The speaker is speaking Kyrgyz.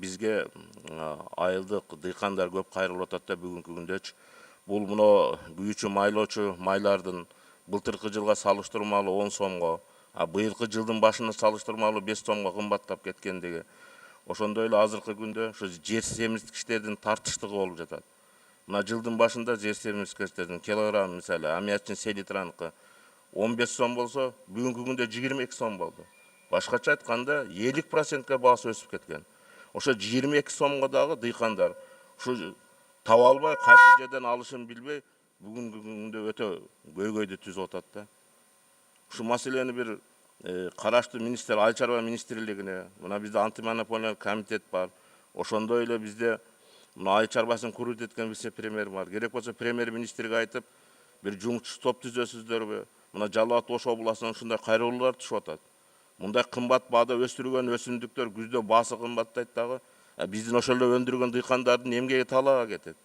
бизге айылдык дыйкандар көп кайрылып атат да бүгүнкү күндөчү. Бул мына күйүүчү майлоочу майлардын былтыркы жылга салыштырмалуу 10 сомго, быйылкы жылдын башына салыштырмалуу 5 сомго кымбаттап кеткендиги. Ошондой эле азыркы күндө ушу жер семирткичтердин тартыштыгы болуп жатат. Мына жылдын башында жер семирткичтердин килограмм мисалы аммиачный селитраныкы 15 сом болсо, бүгүнкү күндө 22 сом болду. Башкача айтканда 50%ке баасы өсүп кеткен. Ошо 22 сомго дагы дыйкандар ушу таба албай кайсы жерден алышын билбей бүгүнкү күндө өтө көйгөйдү түзүп атат да. Ушу маселени бир караштуу министр, айыл чарба министрлигине, мына бизде антимонополиялык комитет бар. Ошондой эле бизде мына айыл чарбасын курут эткен вице-премьер бар. Керек болсо премьер-министрге айтып, бир жумушчу топ түзөсүздөрбү? Мына Жалал Абад Ош областынан ушундай кайрылуулар түшүп атат. Мындай кымбат баада өстүрүлгөн өсүмдүктөр күздө баасы кымбаттайт дагы. Биздин ошол эле өндүргөн дыйкандардын эмгеги талаага кетет.